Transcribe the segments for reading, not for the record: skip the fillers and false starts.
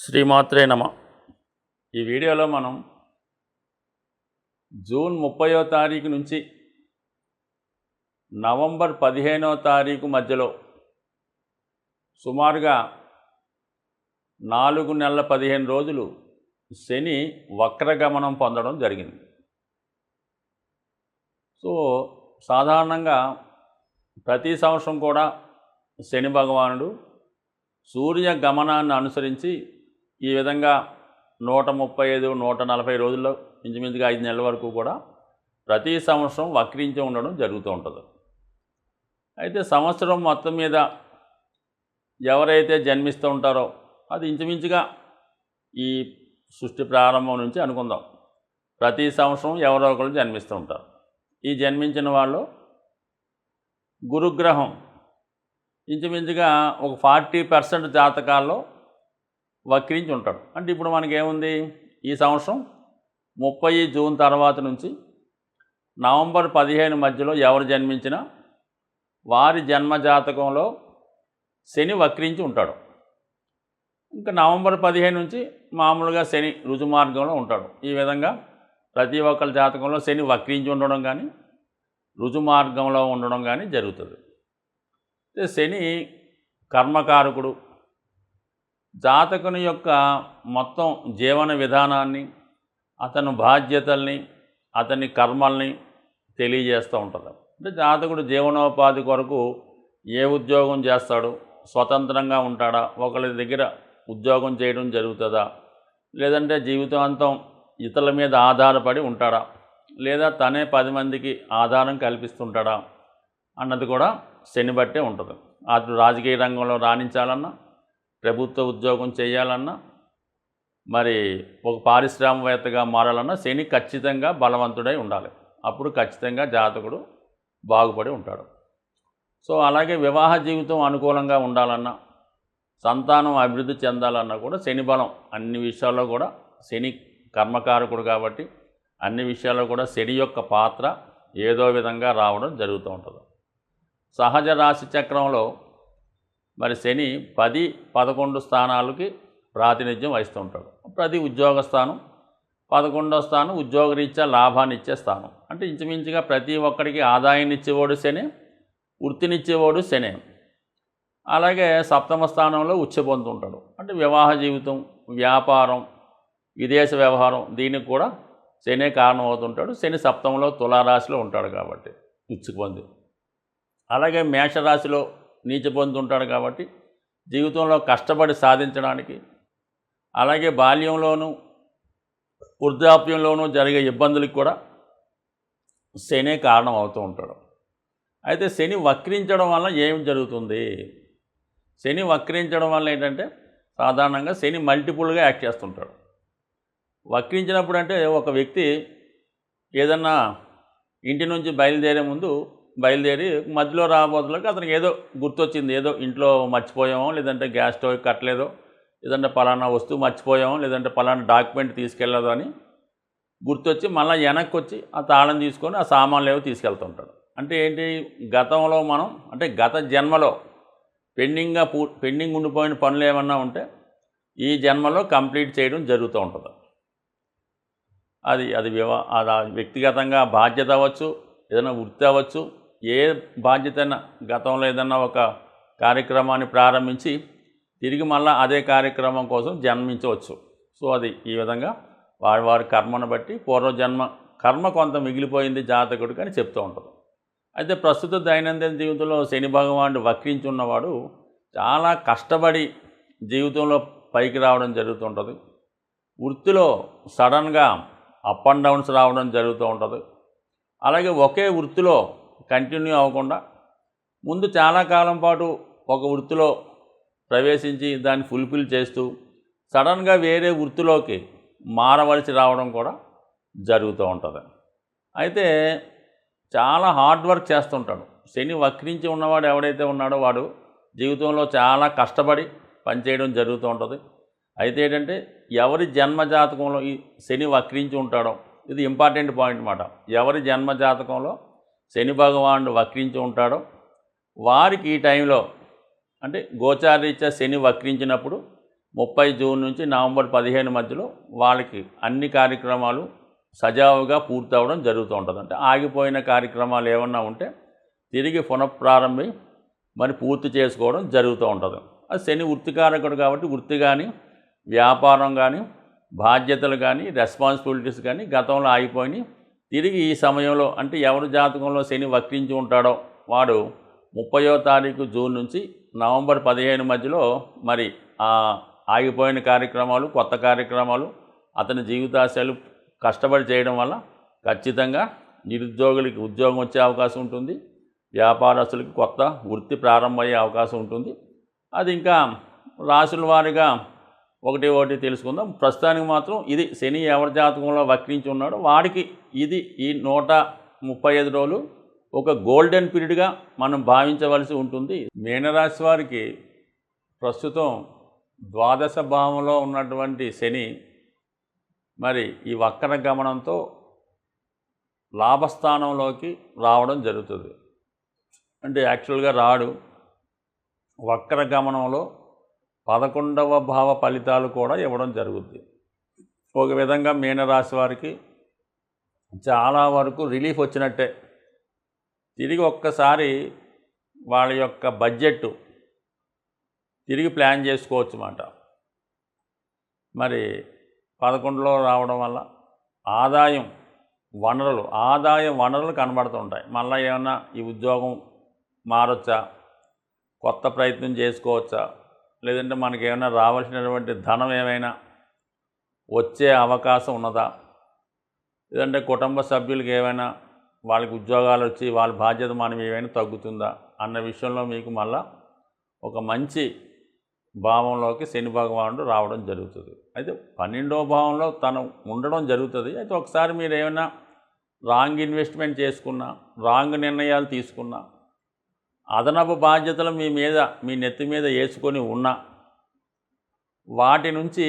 శ్రీమాత్రే నమ. ఈ వీడియోలో మనం జూన్ 30వ తారీఖు నుంచి నవంబర్ 15వ తారీఖు మధ్యలో సుమారుగా 4 నెలల 15 రోజులు శని వక్రగమనం పొందడం జరిగింది. సో సాధారణంగా ప్రతి సంవత్సరం కూడా శని భగవానుడు సూర్య గమనాన్ని అనుసరించి ఈ విధంగా 135 140 రోజుల్లో ఇంచుమించుగా 5 నెలల వరకు కూడా ప్రతి సంవత్సరం వక్రించి ఉండడం జరుగుతూ ఉంటుంది. అయితే సంవత్సరం మొత్తం మీద ఎవరైతే జన్మిస్తూ ఉంటారో అది ఇంచుమించుగా ఈ సృష్టి ప్రారంభం నుంచి అనుకుందాం, ప్రతి సంవత్సరం ఎవరో ఒకరు జన్మిస్తూ ఉంటారు. ఈ జన్మించిన వాళ్ళు గురుగ్రహం ఇంచుమించుగా ఒక 40% జాతకాల్లో వక్రించి ఉంటాడు. అంటే ఇప్పుడు మనకేముంది, ఈ సంవత్సరం 30 జూన్ తర్వాత నుంచి నవంబర్ 15 మధ్యలో ఎవరు జన్మించినా వారి జన్మ జాతకంలో శని వక్రించి ఉంటాడు. ఇంకా నవంబర్ 15 నుంచి మామూలుగా శని రుజుమార్గంలో ఉంటాడు. ఈ విధంగా ప్రతి ఒక్కరి జాతకంలో శని వక్రించి ఉండడం కానీ రుజుమార్గంలో ఉండడం కానీ జరుగుతుంది. శని కర్మకారకుడు. జాతకుని యొక్క మొత్తం జీవన విధానాన్ని, అతని బాధ్యతల్ని, అతని కర్మల్ని తెలియజేస్తూ ఉంటుంది. అంటే జాతకుడు జీవనోపాధి కొరకు ఏ ఉద్యోగం చేస్తాడు, స్వతంత్రంగా ఉంటాడా, ఒకరి దగ్గర ఉద్యోగం చేయడం జరుగుతుందా, లేదంటే జీవితాంతం ఇతరుల మీద ఆధారపడి ఉంటాడా, లేదా తనే 10 మందికి ఆధారం కల్పిస్తుంటాడా అన్నది కూడా శని బట్టే ఉంటుంది. అటు రాజకీయ రంగంలో రాణించాలన్నా, ప్రభుత్వ ఉద్యోగం చేయాలన్నా, మరి ఒక పారిశ్రామికవేత్తగా మారాలన్నా శని ఖచ్చితంగా బలవంతుడై ఉండాలి. అప్పుడు ఖచ్చితంగా జాతకుడు బాగుపడి ఉంటాడు. సో అలాగే వివాహ జీవితం అనుకూలంగా ఉండాలన్నా, సంతానం అభివృద్ధి చెందాలన్నా కూడా శని బలం అన్ని విషయాల్లో కూడా, శని కర్మకారకుడు కాబట్టి అన్ని విషయాల్లో కూడా శని యొక్క పాత్ర ఏదో విధంగా రావడం జరుగుతూ ఉంటుంది. సహజ రాశి చక్రంలో మరి శని 10, 11 స్థానాలకి ప్రాతినిధ్యం వహిస్తూ ఉంటాడు. ప్రతి ఉద్యోగ స్థానం, 11వ స్థానం ఉద్యోగరీత్యా లాభాన్ని ఇచ్చే స్థానం. అంటే ఇంచుమించుగా ప్రతి ఒక్కడికి ఆదాయాన్ని ఇచ్చేవాడు శని, వృత్తినిచ్చేవాడు శని. అలాగే 7వ స్థానంలో ఉచ్చ పొందుతుంటాడు. అంటే వివాహ జీవితం, వ్యాపారం, విదేశ వ్యవహారం, దీనికి కూడా శనే కారణం అవుతుంటాడు. శని 7వ తులారాశిలో ఉంటాడు కాబట్టి ఉచ్చుకు పొంది. అలాగే మేషరాశిలో నీచ పొందుతుంటాడు కాబట్టి జీవితంలో కష్టపడి సాధించడానికి, అలాగే బాల్యంలోనూ వృద్ధాప్యంలోనూ జరిగే ఇబ్బందులకు కూడా శనే కారణం అవుతూ ఉంటాడు. అయితే శని వక్రించడం వల్ల ఏం జరుగుతుంది? శని వక్రించడం వల్ల ఏంటంటే సాధారణంగా శని మల్టిపుల్గా యాక్ట్ చేస్తుంటాడు. వక్రించినప్పుడు అంటే ఒక వ్యక్తి ఏదన్నా ఇంటి నుంచి బయలుదేరి మధ్యలో రాబోతులకు అతనికి ఏదో గుర్తొచ్చింది, ఏదో ఇంట్లో మర్చిపోయామో, లేదంటే గ్యాస్ స్టవ్ కట్టలేదో, లేదంటే పలానా వస్తువు మర్చిపోయామో, లేదంటే పలానా డాక్యుమెంట్ తీసుకెళ్ళదో అని గుర్తొచ్చి మళ్ళీ వెనక్కి వచ్చి ఆ తాళం తీసుకొని ఆ సామాన్లు ఏవో తీసుకెళ్తుంటాడు. అంటే ఏంటి, గతంలో మనం అంటే గత జన్మలో పెండింగ్ ఉండిపోయిన పనులు ఏమన్నా ఉంటే ఈ జన్మలో కంప్లీట్ చేయడం జరుగుతూ ఉంటుంది. అది వ్యక్తిగతంగా బాధ్యత అవ్వచ్చు, ఏదైనా వృత్తి అవ్వచ్చు. ఏ బాధ్యత అయినా గతంలో ఏదన్నా ఒక కార్యక్రమాన్ని ప్రారంభించి తిరిగి మళ్ళీ అదే కార్యక్రమం కోసం జన్మించవచ్చు. సో అది ఈ విధంగా వారి కర్మను బట్టి పూర్వజన్మ కర్మ కొంత మిగిలిపోయింది జాతకుడికి అని చెప్తూ ఉంటుంది. అయితే ప్రస్తుత దైనందిన జీవితంలో శని భగవానుడు వక్రించి ఉన్నవాడు చాలా కష్టపడి జీవితంలో పైకి రావడం జరుగుతుంటుంది. వృత్తిలో సడన్గా అప్ అండ్ డౌన్స్ రావడం జరుగుతూ ఉంటుంది. అలాగే ఒకే వృత్తిలో కంటిన్యూ అవ్వకుండా ముందు చాలా కాలం పాటు ఒక వృత్తిలో ప్రవేశించి దాన్ని ఫుల్ఫిల్ చేస్తూ సడన్గా వేరే వృత్తిలోకి మారవలసి రావడం కూడా జరుగుతూ ఉంటుంది. అయితే చాలా హార్డ్ వర్క్ చేస్తుంటాడు. శని వక్రించి ఉన్నవాడు ఎవడైతే ఉన్నాడో వాడు జీవితంలో చాలా కష్టపడి పనిచేయడం జరుగుతూ ఉంటుంది. అయితే ఏంటంటే ఎవరి జన్మ జాతకంలో ఈ శని వక్రించి ఉంటాడో, ఇది ఇంపార్టెంట్ పాయింట్ అన్నమాట. ఎవరి జన్మ జాతకంలో శని భగవానుడు వక్రించి ఉంటాడో వారికి ఈ టైంలో అంటే గోచారరీత్యా శని వక్రించినప్పుడు జూన్ 30 నుంచి నవంబర్ 15 మధ్యలో వాళ్ళకి అన్ని కార్యక్రమాలు సజావుగా పూర్తవడం జరుగుతూ ఉంటుంది. అంటే ఆగిపోయిన కార్యక్రమాలు ఏమన్నా ఉంటే తిరిగి పునఃప్రారంభి మరి పూర్తి చేసుకోవడం జరుగుతూ ఉంటుంది. అది శని వృత్తికారకుడు కాబట్టి వృత్తి కానీ, వ్యాపారం కానీ, బాధ్యతలు కానీ, రెస్పాన్సిబిలిటీస్ కానీ గతంలో ఆగిపోయినాయి. తిరిగి ఈ సమయంలో అంటే ఎవరి జాతకంలో శని వక్రించి ఉంటాడో వాడు 30 జూన్ నుంచి నవంబర్ 15 మధ్యలో మరి ఆగిపోయిన కార్యక్రమాలు, కొత్త కార్యక్రమాలు, అతని జీవితాశయాలు కష్టపడి చేయడం వల్ల ఖచ్చితంగా నిరుద్యోగులకి ఉద్యోగం వచ్చే అవకాశం ఉంటుంది. వ్యాపారస్తులకి కొత్త వృత్తి ప్రారంభమయ్యే అవకాశం ఉంటుంది. అది ఇంకా రాశుల వారీగా ఒకటి తెలుసుకుందాం. ప్రస్తుతానికి మాత్రం ఇది శని ఎవరి జాతకంలో వక్రించి ఉన్నాడో వాడికి ఇది ఈ 135 రోజులు ఒక గోల్డెన్ పీరియడ్గా మనం భావించవలసి ఉంటుంది. మీనరాశి వారికి ప్రస్తుతం ద్వాదశ భావంలో ఉన్నటువంటి శని మరి ఈ వక్ర గమనంతో లాభస్థానంలోకి రావడం జరుగుతుంది. అంటే యాక్చువల్గా రాడు, వక్ర గమనంలో 11వ భావ ఫలితాలు కూడా ఇవ్వడం జరుగుద్ది. ఒక విధంగా మీనరాశి వారికి చాలా వరకు రిలీఫ్ వచ్చినట్టే. తిరిగి ఒక్కసారి వాళ్ళ యొక్క బడ్జెట్ తిరిగి ప్లాన్ చేసుకోవచ్చు మాట. మరి 11లో రావడం వల్ల ఆదాయ వనరులు కనబడుతుంటాయి. మళ్ళీ ఏమన్నా ఈ ఉద్యోగం మారొచ్చా, కొత్త ప్రయత్నం చేసుకోవచ్చా, లేదంటే మనకి ఏమైనా రావాల్సినటువంటి ధనం ఏమైనా వచ్చే అవకాశం ఉన్నదా, లేదంటే కుటుంబ సభ్యులకి ఏమైనా వాళ్ళకి ఉద్యోగాలు వచ్చి వాళ్ళ బాధ్యత మనం ఏమైనా తగ్గుతుందా అన్న విషయంలో మీకు మళ్ళా ఒక మంచి భావంలోకి శని భగవానుడు రావడం జరుగుతుంది. అయితే 12వ భావంలో తను ఉండడం జరుగుతుంది. అయితే ఒకసారి మీరు ఏమైనా రాంగ్ ఇన్వెస్ట్మెంట్ చేసుకున్నా, రాంగ్ నిర్ణయాలు తీసుకున్నా, అదనపు బాధ్యతలు మీ నెత్తి మీద వేసుకొని ఉన్నా వాటి నుంచి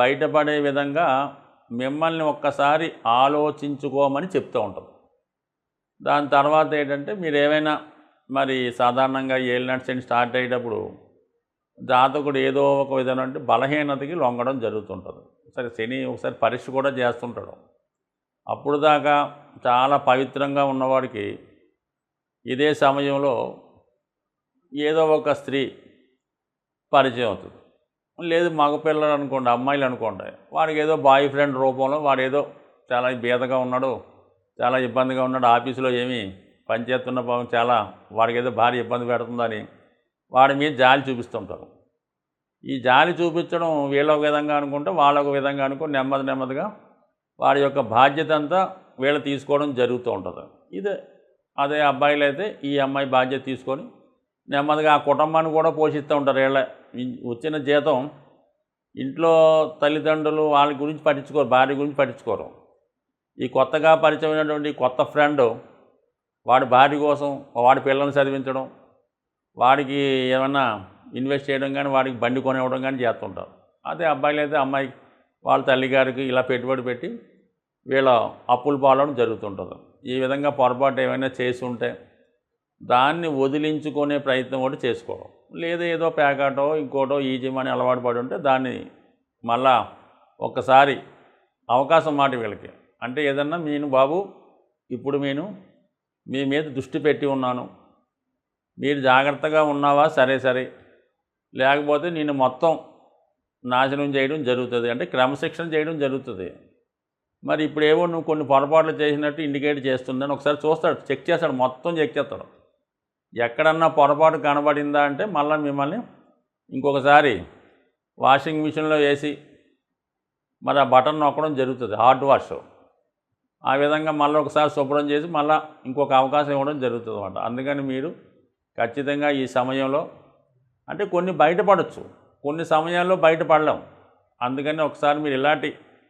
బయటపడే విధంగా మిమ్మల్ని ఒక్కసారి ఆలోచించుకోమని చెప్తూ ఉంటుంది. దాని తర్వాత ఏంటంటే మీరు ఏమైనా మరి సాధారణంగా ఏలినాటి శని స్టార్ట్ అయ్యేటప్పుడు జాతకుడు ఏదో ఒక విధంగా అంటే బలహీనతకి లొంగడం జరుగుతుంటుంది. సరే శని ఒకసారి పరీక్ష కూడా చేస్తుంటాడు. అప్పుడు దాకా చాలా పవిత్రంగా ఉన్నవాడికి ఇదే సమయంలో ఏదో ఒక స్త్రీ పరిచయం అవుతుంది. లేదు మగపిల్లలు అనుకోండి, అమ్మాయిలు అనుకోండి, వాడికి ఏదో బాయ్ ఫ్రెండ్ రూపంలో వాడు ఏదో చాలా బీదగా ఉన్నాడు, చాలా ఇబ్బందిగా ఉన్నాడు, ఆఫీసులో ఏమీ పనిచేస్తున్న పాపం చాలా వాడికి ఏదో భారీ ఇబ్బంది పెడుతుందని వాడి మీద జాలి చూపిస్తుంటారు. ఈ జాలి చూపించడం వీళ్ళ ఒక విధంగా అనుకుంటే వాళ్ళొక విధంగా అనుకుని నెమ్మదిగా వాడి యొక్క బాధ్యత అంతా వీళ్ళు తీసుకోవడం జరుగుతూ ఉంటుంది. అదే అబ్బాయిలు అయితే ఈ అమ్మాయి బాధ్యత తీసుకొని నెమ్మదిగా ఆ కుటుంబాన్ని కూడా పోషిస్తూ ఉంటారు. వీళ్ళ వచ్చిన జీతం ఇంట్లో తల్లిదండ్రులు వాళ్ళ గురించి పట్టించుకోరు, భార్య గురించి పట్టించుకోరు. ఈ కొత్తగా పరిచయమైనటువంటి కొత్త ఫ్రెండ్ వాడి భార్య కోసం వాడి పిల్లల్ని చదివించడం, వాడికి ఏమన్నా ఇన్వెస్ట్ చేయడం కానీ, వాడికి బండి కొనివ్వడం కానీ చేస్తుంటారు. అదే అబ్బాయిలు అయితే అమ్మాయి వాళ్ళ తల్లిగారికి ఇలా పెట్టుబడి పెట్టి వీళ్ళ అప్పులు పాలవడం జరుగుతుంటుంది. ఈ విధంగా పొరపాటు ఏమైనా చేసి ఉంటే దాన్ని వదిలించుకునే ప్రయత్నం కూడా చేసుకోవడం, లేదా ఏదో ప్యాకెటో ఇంకోటో ఈజీ మనీ అలవాటు పడి ఉంటే దాన్ని మళ్ళా ఒక్కసారి అవకాశం మాట వీళ్ళకి అంటే ఏదన్నా నేను బాబు ఇప్పుడు నేను మీ మీద దృష్టి పెట్టి ఉన్నాను, మీరు జాగ్రత్తగా ఉన్నావా సరే, లేకపోతే నేను మొత్తం నాశనం చేయడం జరుగుతుంది, అంటే క్రమశిక్షణ చేయడం జరుగుతుంది. మరి ఇప్పుడు ఏవో నువ్వు కొన్ని పొరపాట్లు చేసినట్టు ఇండికేట్ చేస్తుందని ఒకసారి చూస్తాడు, చెక్ చేస్తాడు, మొత్తం చెక్ చేస్తాడు. ఎక్కడన్నా పొరపాటు కనబడిందా అంటే మళ్ళీ మిమ్మల్ని ఇంకొకసారి వాషింగ్ మిషన్లో వేసి మరి ఆ బటన్ నొక్కడం జరుగుతుంది, హార్డ్ వాష్. ఆ విధంగా మళ్ళీ ఒకసారి శుభ్రం చేసి మళ్ళీ ఇంకొక అవకాశం ఇవ్వడం జరుగుతుంది అన్నమాట. అందుకని మీరు ఖచ్చితంగా ఈ సమయంలో అంటే కొన్ని బయటపడవచ్చు, కొన్ని సమయాల్లో బయటపడలేం. అందుకని ఒకసారి మీరు ఇలాంటి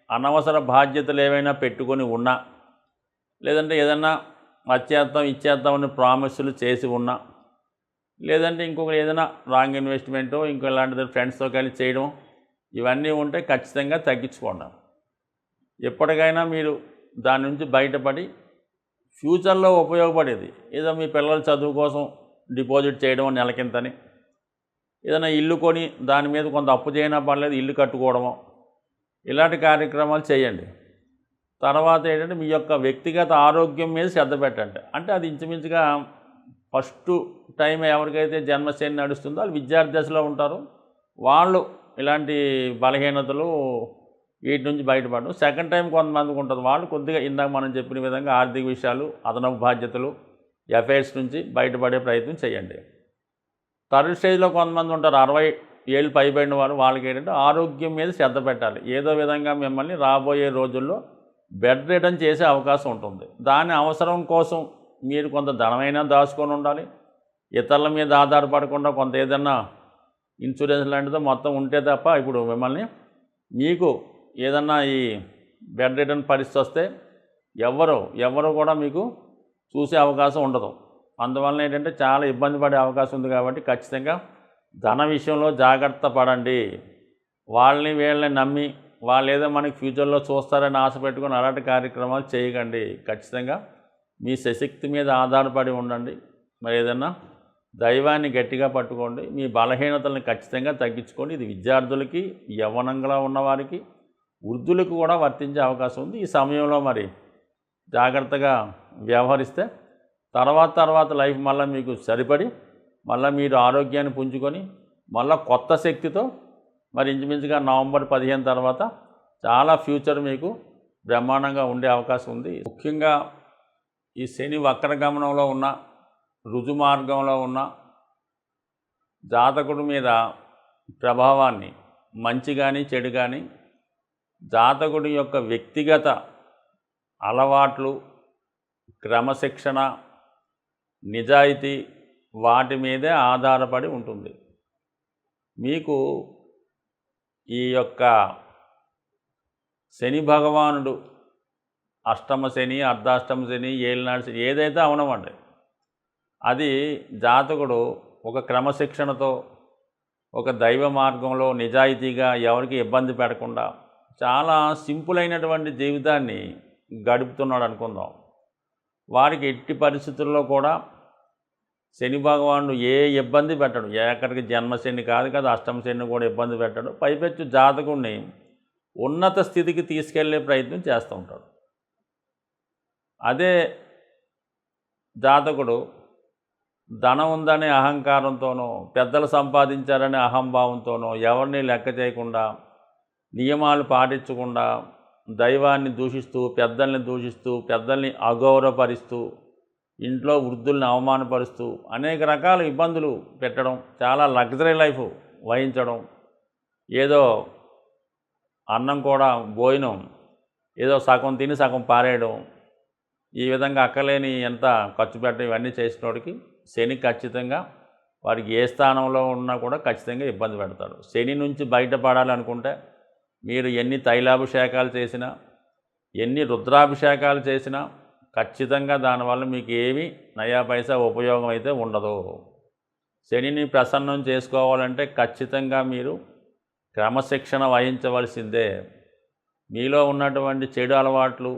అనవసర బాధ్యతలు ఏవైనా పెట్టుకొని ఉన్నా, లేదంటే ఏదన్నా ఇచ్చేద్దామని ప్రామిస్లు చేసి ఉన్నా, లేదంటే ఇంకొక ఏదైనా రాంగ్ ఇన్వెస్ట్మెంటో ఇంకో ఇలాంటిది ఫ్రెండ్స్తో కలిసి చేయడం, ఇవన్నీ ఉంటే ఖచ్చితంగా తగ్గించుకోండి. ఎప్పటికైనా మీరు దాని నుంచి బయటపడి ఫ్యూచర్లో ఉపయోగపడేది ఏదో మీ పిల్లల చదువు కోసం డిపాజిట్ చేయడం నెలకింతని, ఏదైనా ఇల్లు కొని దాని మీద కొంత అప్పు చేయనా పర్లేదు ఇల్లు కట్టుకోవడము, ఇలాంటి కార్యక్రమాలు చేయండి. తర్వాత ఏంటంటే మీ యొక్క వ్యక్తిగత ఆరోగ్యం మీద శ్రద్ధ పెట్టండి. అంటే అది ఇంచుమించుగా ఫస్ట్ టైం ఎవరికైతే జన్మశని నడుస్తుందో వాళ్ళు విద్యార్థి దశలో ఉంటారు, వాళ్ళు ఇలాంటి బలహీనతలు వీటి నుంచి బయటపడడం. సెకండ్ టైం కొంతమందికి ఉంటుంది, వాళ్ళు కొద్దిగా ఇందాక మనం చెప్పిన విధంగా ఆర్థిక విషయాలు, అదనపు బాధ్యతలు, ఎఫైర్స్ నుంచి బయటపడే ప్రయత్నం చేయండి. థర్డ్ స్టేజ్లో కొంతమంది ఉంటారు 60 ఏళ్ళు పైబడిన వారు, వాళ్ళకి ఏంటంటే ఆరోగ్యం మీద శ్రద్ధ పెట్టాలి. ఏదో విధంగా మిమ్మల్ని రాబోయే రోజుల్లో బెడ్ రిటర్న్ చేసే అవకాశం ఉంటుంది. దాని అవసరం కోసం మీరు కొంత ధనమైనా దాచుకొని ఉండాలి. ఇతరుల మీద ఆధారపడకుండా కొంత ఏదన్నా ఇన్సూరెన్స్ లాంటిదో మొత్తం ఉంటే తప్ప ఇప్పుడు మిమ్మల్ని మీకు ఏదన్నా ఈ బెడ్ రిటర్న్ పరిస్థితి వస్తే ఎవరు కూడా మీకు చూసే అవకాశం ఉండదు. అందువలన ఏంటంటే చాలా ఇబ్బంది పడే అవకాశం ఉంది. కాబట్టి ఖచ్చితంగా ధన విషయంలో జాగ్రత్త పడండి. వాళ్ళని వీళ్ళని నమ్మి వాళ్ళు ఏదో మనకి ఫ్యూచర్లో చూస్తారని ఆశ పెట్టుకుని అలాంటి కార్యక్రమాలు చేయకండి. ఖచ్చితంగా మీ శక్తి మీద ఆధారపడి ఉండండి. మరి ఏదన్నా దైవాన్ని గట్టిగా పట్టుకోండి. మీ బలహీనతలను ఖచ్చితంగా తగ్గించుకోండి. ఇది విద్యార్థులకి, యవ్వనంగా ఉన్నవారికి, వృద్ధులకు కూడా వర్తించే అవకాశం ఉంది. ఈ సమయంలో మరి జాగ్రత్తగా వ్యవహరిస్తే తర్వాత లైఫ్ మళ్ళీ మీకు సరిపడి మళ్ళీ మీరు ఆరోగ్యాన్ని పుంజుకొని మళ్ళీ కొత్త శక్తితో మరి ఇంచుమించుగా నవంబర్ 15 తర్వాత చాలా ఫ్యూచర్ మీకు బ్రహ్మాండంగా ఉండే అవకాశం ఉంది. ముఖ్యంగా ఈ శని వక్రగమనంలో ఉన్న, రుజుమార్గంలో ఉన్న జాతకుడి మీద ప్రభావాన్ని మంచి కానీ చెడు కానీ జాతకుడి యొక్క వ్యక్తిగత అలవాట్లు, క్రమశిక్షణ, నిజాయితీ వాటి మీదే ఆధారపడి ఉంటుంది. మీకు ఈ యొక్క శని భగవానుడు అష్టమ శని, అర్ధాష్టమ శని, ఏలినాడు శని ఏదైతే అవనమండి, అది జాతకుడు ఒక క్రమశిక్షణతో, ఒక దైవ మార్గంలో నిజాయితీగా ఎవరికి ఇబ్బంది పెట్టకుండా చాలా సింపుల్ అయినటువంటి జీవితాన్ని గడుపుతున్నాడు అనుకుందాం. వారికి ఎట్టి పరిస్థితుల్లో కూడా శని భగవానుడు ఏ ఇబ్బంది పెట్టడు. ఎక్కడికి జన్మశని కాదు కదా, అష్టమ శని కూడా ఇబ్బంది పెట్టడు. పైపెచ్చు జాతకుడిని ఉన్నత స్థితికి తీసుకెళ్లే ప్రయత్నం చేస్తూ ఉంటాడు. అదే జాతకుడు ధనం ఉందనే అహంకారంతోనో, పెద్దలు సంపాదించారనే అహంభావంతోనో, ఎవరిని లెక్క చేయకుండా, నియమాలు పాటించకుండా, దైవాన్ని దూషిస్తూ, పెద్దల్ని దూషిస్తూ, పెద్దల్ని అగౌరవపరుస్తూ, ఇంట్లో వృద్ధుల్ని అవమానపరుస్తూ అనేక రకాల ఇబ్బందులు పెట్టడం, చాలా లగ్జరీ లైఫ్ వహించడం, ఏదో అన్నం కూడా భోజనం ఏదో సగం తిని సగం పారేయడం, ఈ విధంగా అక్కలేని ఎంత ఖర్చు పెట్టడం, ఇవన్నీ చేసినోడికి శని ఖచ్చితంగా వారికి ఏ స్థానంలో ఉన్నా కూడా ఖచ్చితంగా ఇబ్బంది పెడతాడు. శని నుంచి బయటపడాలనుకుంటే మీరు ఎన్ని తైలాభిషేకాలు చేసినా, ఎన్ని రుద్రాభిషేకాలు చేసినా ఖచ్చితంగా దానివల్ల మీకు ఏమీ నయా పైసా ఉపయోగం అయితే ఉండదు. శనిని ప్రసన్నం చేసుకోవాలంటే ఖచ్చితంగా మీరు క్రమశిక్షణ వహించవలసిందే. మీలో ఉన్నటువంటి చెడు అలవాట్లు,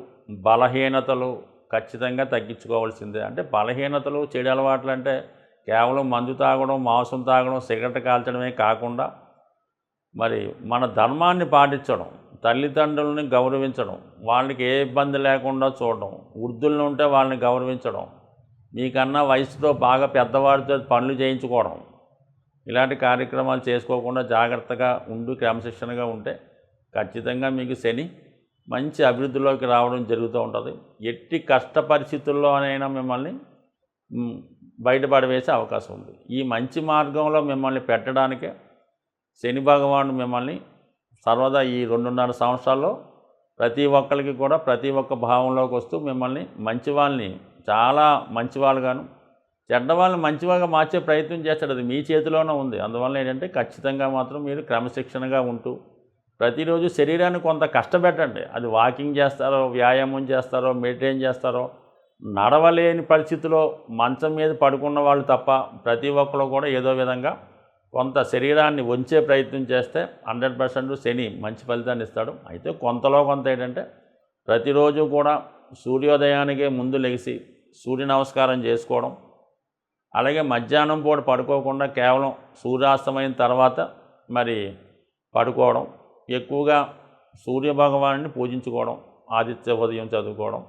బలహీనతలు ఖచ్చితంగా తగ్గించుకోవాల్సిందే. అంటే బలహీనతలు, చెడు అలవాట్లు అంటే కేవలం మందు తాగడం, మాంసం తాగడం, సిగరెట్ కాల్చడమే కాకుండా మరి మన ధర్మాన్ని పాటించడం, తల్లిదండ్రులని గౌరవించడం, వాళ్ళకి ఏ ఇబ్బంది లేకుండా చూడడం, వృద్ధులను ఉంటే వాళ్ళని గౌరవించడం, మీకన్నా వయసుతో బాగా పెద్దవాడితో పనులు చేయించుకోవడం, ఇలాంటి కార్యక్రమాలు చేసుకోకుండా జాగ్రత్తగా ఉండి క్రమశిక్షణగా ఉంటే ఖచ్చితంగా మీకు శని మంచి అభివృద్ధిలోకి రావడం జరుగుతూ ఉంటుంది. ఎట్టి కష్ట పరిస్థితుల్లోనైనా మిమ్మల్ని బయటపడవేసే అవకాశం ఉంది. ఈ మంచి మార్గంలో మిమ్మల్ని పెట్టడానికే శని భగవానుడు మిమ్మల్ని సర్వదా ఈ 2.5 సంవత్సరాల్లో ప్రతి ఒక్కరికి కూడా ప్రతి ఒక్క భావంలోకి వస్తూ మిమ్మల్ని మంచి వాళ్ళని చాలా మంచివాళ్ళుగాను, చెడ్డవాళ్ళని మంచివాళ్ళగా మార్చే ప్రయత్నం చేస్తాడు. అది మీ చేతిలోనే ఉంది. అందువల్ల ఏంటంటే ఖచ్చితంగా మాత్రం మీరు క్రమశిక్షణగా ఉంటూ ప్రతిరోజు శరీరాన్ని కొంత కష్టపెట్టండి. అది వాకింగ్ చేస్తారో, వ్యాయామం చేస్తారో, మెడిటేషన్ చేస్తారో, నడవలేని పరిస్థితిలో మంచం మీద పడుకున్న వాళ్ళు తప్ప ప్రతి ఒక్కరు కూడా ఏదో విధంగా కొంత శరీరాన్ని వంచే ప్రయత్నం చేస్తే 100% శని మంచి ఫలితాన్ని ఇస్తాడు. అయితే కొంతలో కొంత ఏంటంటే ప్రతిరోజు కూడా సూర్యోదయానికే ముందు లెగిసి సూర్య నమస్కారం చేసుకోవడం, అలాగే మధ్యాహ్నం పూట పడుకోకుండా కేవలం సూర్యాస్తమైన తర్వాత మరి పడుకోవడం, ఎక్కువగా సూర్యభగవానుని పూజించుకోవడం, ఆదిత్య ఉదయం చదువుకోవడం,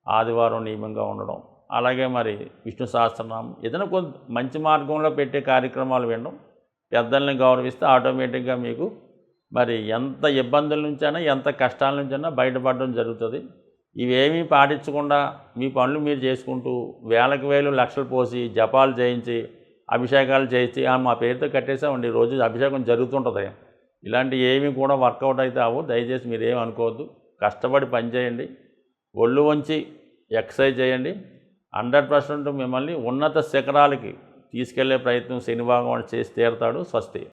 ఆదివారం నియమంగా ఉండడం, అలాగే మరి విష్ణు సహస్రనామం ఏదైనా కొంత మంచి మార్గంలో పెట్టే కార్యక్రమాలు వినడం, పెద్దల్ని గౌరవిస్తే ఆటోమేటిక్గా మీకు మరి ఎంత ఇబ్బందుల నుంచైనా ఎంత కష్టాల నుంచైనా బయటపడడం జరుగుతుంది. ఇవేమీ పాటించకుండా మీ పనులు మీరు చేసుకుంటూ వేలకు వేలు లక్షలు పోసి జపాలు చేయించి అభిషేకాలు చేయించి మా పేరుతో కట్టేసామండి రోజు అభిషేకం జరుగుతుంటుంది. ఇలాంటి ఏమీ కూడా వర్కౌట్ అయితే అవ్వు. దయచేసి మీరేం అనుకోవద్దు. కష్టపడి పని చేయండి, ఒళ్ళు వంచి ఎక్సర్సైజ్ చేయండి. 100% మిమ్మల్ని ఉన్నత శిఖరాలకి తీసుకెళ్లే ప్రయత్నం శని భగవానుడు చేసి తీరుతాడు. స్వస్తి.